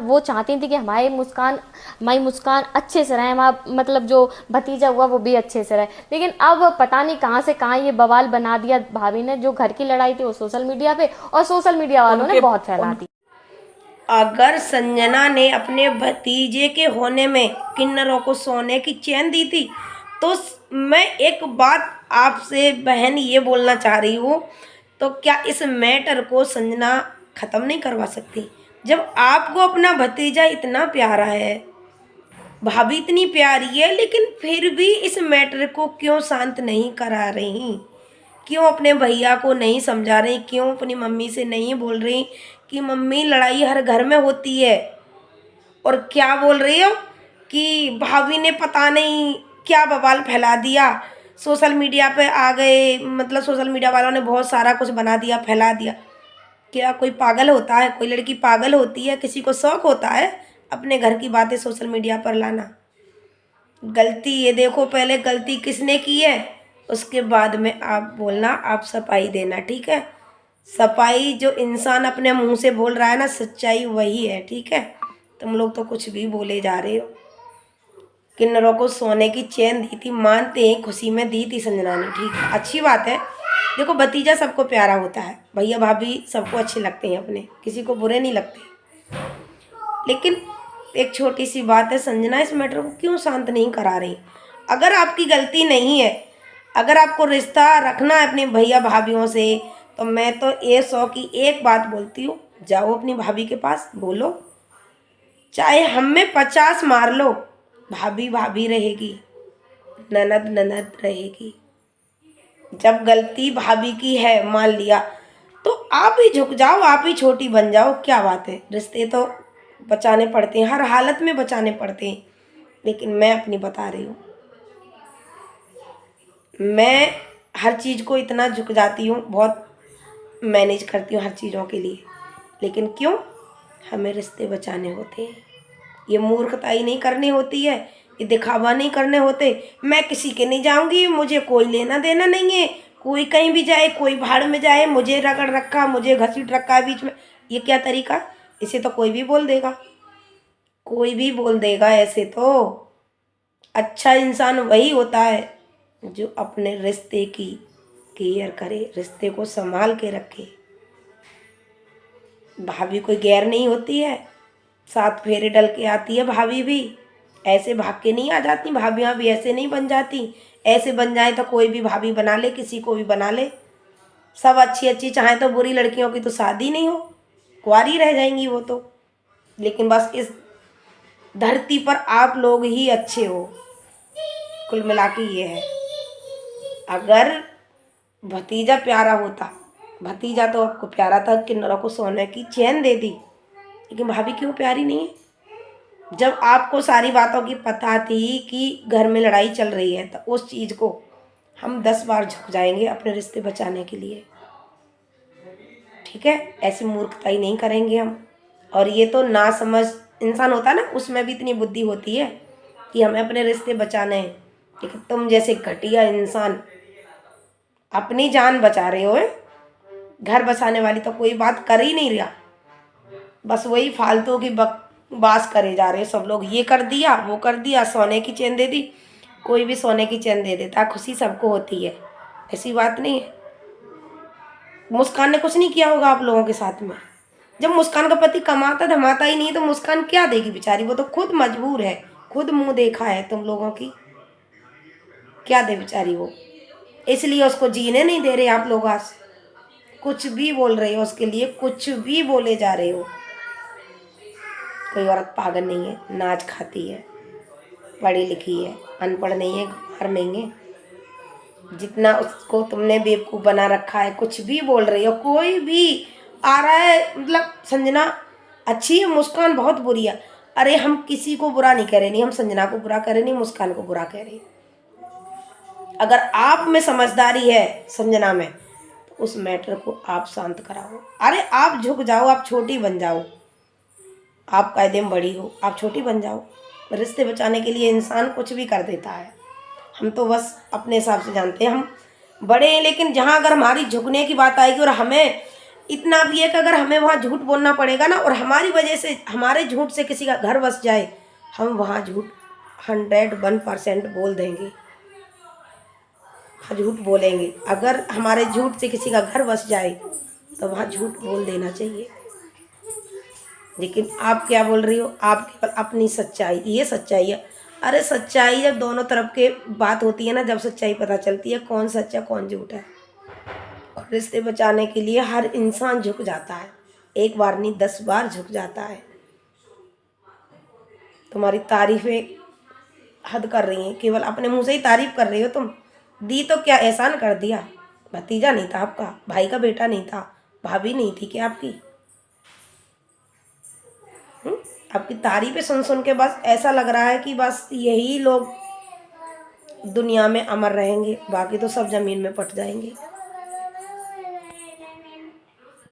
वो चाहती थी कि हमारी मुस्कान अच्छे से रहे, हमारा मतलब जो भतीजा हुआ वो भी अच्छे से रहे। लेकिन अब पता नहीं कहाँ से कहाँ ये बवाल बना दिया भाभी ने। जो घर की लड़ाई थी वो सोशल मीडिया पे, और सोशल मीडिया वालों ने बहुत फैला दी। अगर संजना ने अपने भतीजे के होने में किन्नरों को सोने की चैन दी थी, तो मैं एक बात आपसे बहन ये बोलना चाह रही हूँ, तो क्या इस मैटर को संजना ख़त्म नहीं करवा सकती? जब आपको अपना भतीजा इतना प्यारा है, भाभी इतनी प्यारी है, लेकिन फिर भी इस मैटर को क्यों शांत नहीं करा रही? क्यों अपने भैया को नहीं समझा रही? क्यों अपनी मम्मी से नहीं बोल रही कि मम्मी लड़ाई हर घर में होती है? और क्या बोल रही हो कि भाभी ने पता नहीं क्या बवाल फैला दिया, सोशल मीडिया पे आ गए, मतलब सोशल मीडिया वालों ने बहुत सारा कुछ बना दिया, फैला दिया। क्या कोई पागल होता है? कोई लड़की पागल होती है? किसी को शौक होता है अपने घर की बातें सोशल मीडिया पर लाना? गलती ये देखो, पहले गलती किसने की है, उसके बाद में आप बोलना, आप सफाई देना, ठीक है? सफाई जो इंसान अपने मुंह से बोल रहा है ना, सच्चाई वही है, ठीक है? तुम लोग तो कुछ भी बोले जा रहे हो। किन्नरों को सोने की चैन दी थी, मानते हैं, खुशी में दी थी संजना ने, ठीक है, अच्छी बात है। देखो भतीजा सबको प्यारा होता है, भैया भाभी सबको अच्छे लगते हैं अपने, किसी को बुरे नहीं लगते। लेकिन एक छोटी सी बात है, संजना इस मैटर को क्यों शांत नहीं करा रही? अगर आपकी गलती नहीं है, अगर आपको रिश्ता रखना है अपने भैया भाभीयों से, तो मैं तो ये 100 की एक बात बोलती हूँ, जाओ अपनी भाभी के पास, बोलो, चाहे हम में 50 मार लो, भाभी भाभी रहेगी, ननद ननद रहेगी। जब गलती भाभी की है, मान लिया, तो आप ही झुक जाओ, आप ही छोटी बन जाओ, क्या बात है? रिश्ते तो बचाने पड़ते हैं, हर हालत में बचाने पड़ते हैं। लेकिन मैं अपनी बता रही हूँ, मैं हर चीज़ को इतना झुक जाती हूँ, बहुत मैनेज करती हूँ हर चीज़ों के लिए। लेकिन क्यों? हमें रिश्ते बचाने होते हैं, ये मूर्खताई नहीं करनी होती है, ये दिखावा नहीं करने होते। मैं किसी के नहीं जाऊंगी, मुझे कोई लेना देना नहीं है, कोई कहीं भी जाए, कोई भाड़ में जाए, मुझे रगड़ रखा, मुझे घसीट रखा है बीच में, ये क्या तरीका? इसे तो कोई भी बोल देगा, कोई भी बोल देगा ऐसे तो। अच्छा इंसान वही होता है जो अपने रिश्ते की केयर करे, रिश्ते को संभाल के रखे। भाभी कोई गैर नहीं होती है, 7 फेरे डल के आती है भाभी भी, ऐसे भाग के नहीं आ जाती, भाभियाँ भी ऐसे नहीं बन जाती। ऐसे बन जाए तो कोई भी भाभी बना ले, किसी को भी बना ले, सब अच्छी अच्छी, चाहे तो बुरी लड़कियों की तो शादी नहीं हो, कुंवारी रह जाएंगी वो तो। लेकिन बस इस धरती पर आप लोग ही अच्छे हो, कुल मिला के ये है। अगर भतीजा प्यारा होता, भतीजा तो आपको प्यारा था, किन्नरों को सोने की चैन दे दी, लेकिन भाभी क्यों प्यारी नहीं है? जब आपको सारी बातों की पता थी कि घर में लड़ाई चल रही है, तो उस चीज़ को हम 10 बार झुक जाएंगे अपने रिश्ते बचाने के लिए, ठीक है? ऐसी मूर्खताई नहीं करेंगे हम। और ये तो ना समझ इंसान होता है ना, उसमें भी इतनी बुद्धि होती है कि हमें अपने रिश्ते बचाने हैं। लेकिन तुम जैसे घटिया इंसान अपनी जान बचा रहे हो, घर बसाने वाली तो कोई बात कर ही नहीं रहा, बस वही फालतू की बकवास करे जा रहे सब लोग। ये कर दिया, वो कर दिया, सोने की चैन दे दी, कोई भी सोने की चैन दे देता, खुशी सबको होती है, ऐसी बात नहीं है। मुस्कान ने कुछ नहीं किया होगा आप लोगों के साथ में। जब मुस्कान का पति कमाता धमाता ही नहीं, तो मुस्कान क्या देगी बेचारी? वो तो खुद मजबूर है, खुद मुंह देखा है तुम लोगों की, क्या दे बेचारी वो? इसलिए उसको जीने नहीं दे रहे आप लोग। आज कुछ भी बोल रहे हो उसके लिए, कुछ भी बोले जा रहे हो। कोई औरत पागल नहीं है, नाच खाती है, पढ़ी लिखी है, अनपढ़ नहीं है, गंवार नहीं है। जितना उसको तुमने बेवकूफ़ बना रखा है, कुछ भी बोल रही हो, कोई भी आ रहा है, मतलब संजना अच्छी है, मुस्कान बहुत बुरी है। अरे हम किसी को बुरा नहीं कह रहे, नहीं हम संजना को बुरा कह रहे, नहीं मुस्कान को बुरा कह रहे। अगर आप में समझदारी है संजना में, तो उस मैटर को आप शांत कराओ। अरे आप झुक जाओ, आप छोटी बन जाओ, आप कायदे में बड़ी हो, आप छोटी बन जाओ। रिश्ते बचाने के लिए इंसान कुछ भी कर देता है, हम तो बस अपने हिसाब से जानते हैं हम बड़े हैं। लेकिन जहाँ अगर हमारी झुकने की बात आएगी और हमें इतना भी है कि अगर हमें वहाँ झूठ बोलना पड़ेगा ना और हमारी वजह से, हमारे झूठ से किसी का घर बस जाए, हम वहाँ झूठ 101% बोल देंगे, झूठ बोलेंगे। अगर हमारे झूठ से किसी का घर बस जाए तो वहाँ झूठ बोल देना चाहिए। लेकिन आप क्या बोल रही हो, आप केवल अपनी सच्चाई, ये सच्चाई है। अरे सच्चाई जब दोनों तरफ के बात होती है ना, जब सच्चाई पता चलती है कौन सच्चा कौन झूठ है। और रिश्ते बचाने के लिए हर इंसान झुक जाता है, एक बार नहीं 10 बार झुक जाता है। तुम्हारी तारीफें हद कर रही हैं, केवल अपने मुंह से ही तारीफ कर रही हो तुम। दी तो क्या एहसान कर दिया, भतीजा नहीं था आपका, भाई का बेटा नहीं था, भाभी नहीं थी क्या आपकी? आपकी तारीफें सुन सुन के बस ऐसा लग रहा है कि बस यही लोग दुनिया में अमर रहेंगे, बाकी तो सब जमीन में पट जाएंगे।